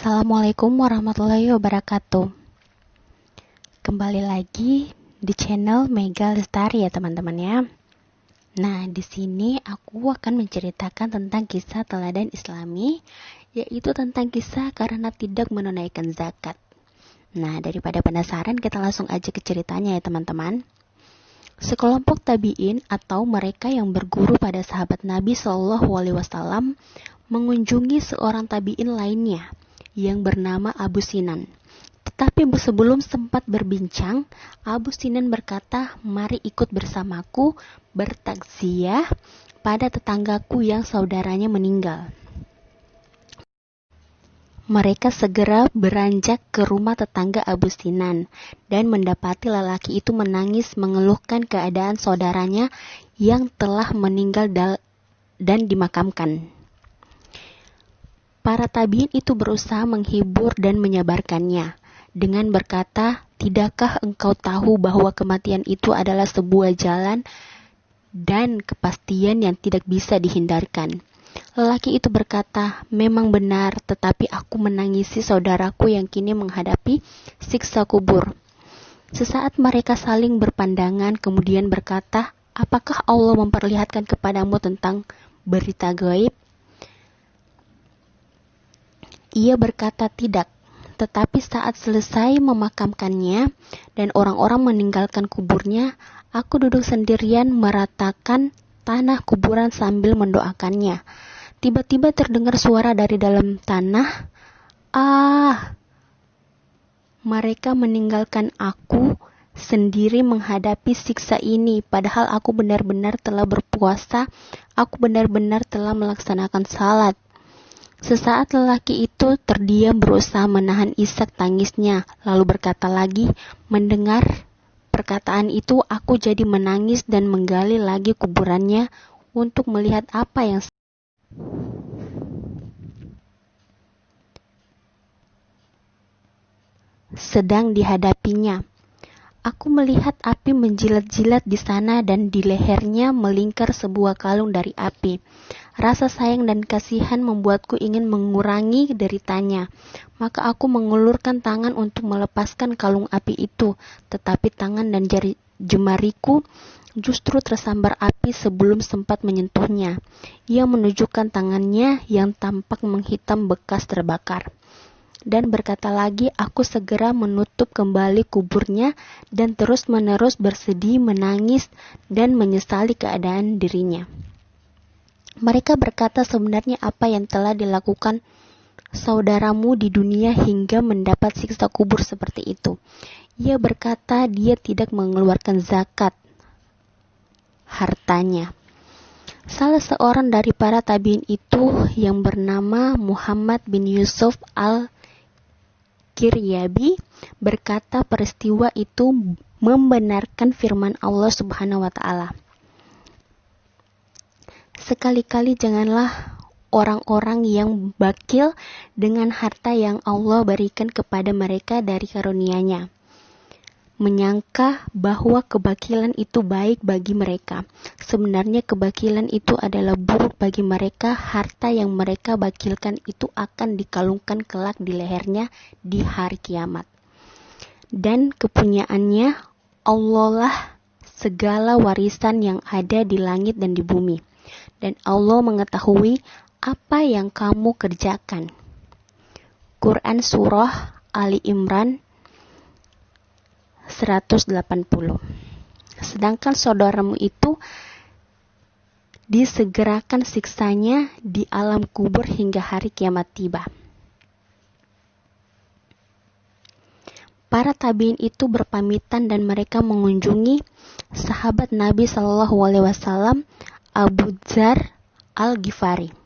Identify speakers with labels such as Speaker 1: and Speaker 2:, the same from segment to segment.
Speaker 1: Assalamualaikum warahmatullahi wabarakatuh. Kembali lagi di channel Mega Lestari ya teman-teman ya. Nah, di sini aku akan menceritakan tentang kisah teladan Islami, yaitu tentang kisah karena tidak menunaikan zakat. Nah, daripada penasaran, kita langsung aja ke ceritanya ya teman-teman. Sekelompok tabi'in atau mereka yang berguru pada sahabat Nabi Shallallahu Alaihi Wasallam mengunjungi seorang tabi'in lainnya yang bernama Abu Sinan. Tetapi sebelum sempat berbincang, Abu Sinan berkata, "Mari ikut bersamaku bertakziah pada tetanggaku yang saudaranya meninggal." Mereka segera beranjak ke rumah tetangga Abu Sinan dan mendapati lelaki itu menangis mengeluhkan keadaan saudaranya yang telah meninggal dan dimakamkan. Para tabiin itu berusaha menghibur dan menyabarkannya dengan berkata, "Tidakkah engkau tahu bahwa kematian itu adalah sebuah jalan dan kepastian yang tidak bisa dihindarkan?" Lelaki itu berkata, "Memang benar, tetapi aku menangisi saudaraku yang kini menghadapi siksa kubur." Sesaat mereka saling berpandangan, kemudian berkata, "Apakah Allah memperlihatkan kepadamu tentang berita gaib?" Ia berkata, "Tidak, tetapi saat selesai memakamkannya dan orang-orang meninggalkan kuburnya, aku duduk sendirian meratakan tanah kuburan sambil mendoakannya. Tiba-tiba terdengar suara dari dalam tanah, 'Ah!' Mereka meninggalkan aku sendiri menghadapi siksa ini, padahal aku benar-benar telah berpuasa, aku benar-benar telah melaksanakan salat." Sesaat lelaki itu terdiam berusaha menahan isak tangisnya, lalu berkata lagi, "Mendengar perkataan itu aku jadi menangis dan menggali lagi kuburannya untuk melihat apa yang sedang dihadapinya. Aku melihat api menjilat-jilat di sana dan di lehernya melingkar sebuah kalung dari api. Rasa sayang dan kasihan membuatku ingin mengurangi deritanya. Maka aku mengulurkan tangan untuk melepaskan kalung api itu, tetapi tangan dan jemariku justru tersambar api sebelum sempat menyentuhnya. Ia menunjukkan tangannya yang tampak menghitam bekas terbakar. Dan berkata lagi, aku segera menutup kembali kuburnya dan terus-menerus bersedih, menangis, dan menyesali keadaan dirinya. Mereka berkata, "Sebenarnya apa yang telah dilakukan saudaramu di dunia hingga mendapat siksa kubur seperti itu?" Ia berkata, dia tidak mengeluarkan zakat hartanya. Salah seorang dari para tabiin itu yang bernama Muhammad bin Yusuf Al-Kiryabi berkata, peristiwa itu membenarkan firman Allah Subhanahu wa taala, "Sekali-kali janganlah orang-orang yang bakil dengan harta yang Allah berikan kepada mereka dari karunia-Nya, menyangka bahwa kebakilan itu baik bagi mereka. Sebenarnya kebakilan itu adalah buruk bagi mereka. Harta yang mereka bakilkan itu akan dikalungkan kelak di lehernya di hari kiamat. Dan kepunyaannya Allah lah segala warisan yang ada di langit dan di bumi. Dan Allah mengetahui apa yang kamu kerjakan." Quran Surah Ali Imran 180. Sedangkan saudaramu itu disegerakan siksanya di alam kubur hingga hari kiamat tiba. Para tabiin itu berpamitan dan mereka mengunjungi sahabat Nabi Shallallahu Alaihi Wasallam, Abu Dzar Al-Ghifari.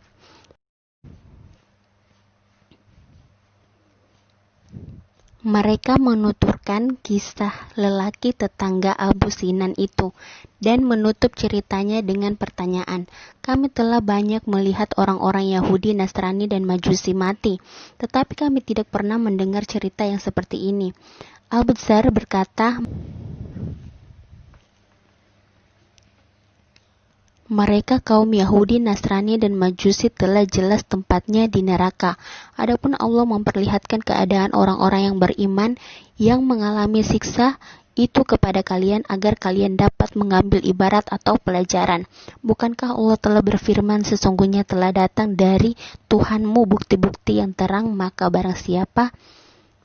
Speaker 1: Mereka menuturkan kisah lelaki tetangga Abu Sinan itu dan menutup ceritanya dengan pertanyaan, "Kami telah banyak melihat orang-orang Yahudi, Nasrani, dan Majusi mati, tetapi kami tidak pernah mendengar cerita yang seperti ini." Abu Dzar berkata, Mereka kaum Yahudi, Nasrani, dan Majusi telah jelas tempatnya di neraka. Adapun Allah memperlihatkan keadaan orang-orang yang beriman yang mengalami siksa itu kepada kalian agar kalian dapat mengambil ibarat atau pelajaran. Bukankah Allah telah berfirman, sesungguhnya telah datang dari Tuhanmu bukti-bukti yang terang, maka barang siapa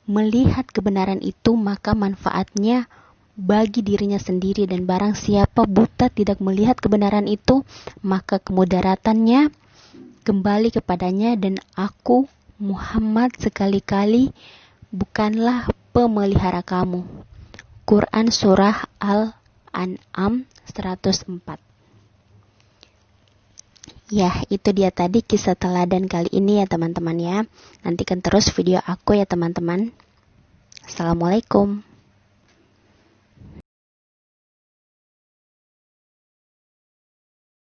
Speaker 1: melihat kebenaran itu maka manfaatnya bagi dirinya sendiri, dan barang siapa buta tidak melihat kebenaran itu maka kemudaratannya kembali kepadanya, dan aku Muhammad sekali-kali bukanlah pemelihara kamu. Quran Surah Al-An'am 104. Ya, itu dia tadi kisah teladan kali ini ya teman-teman ya. Nantikan terus video aku ya teman-teman. Assalamualaikum.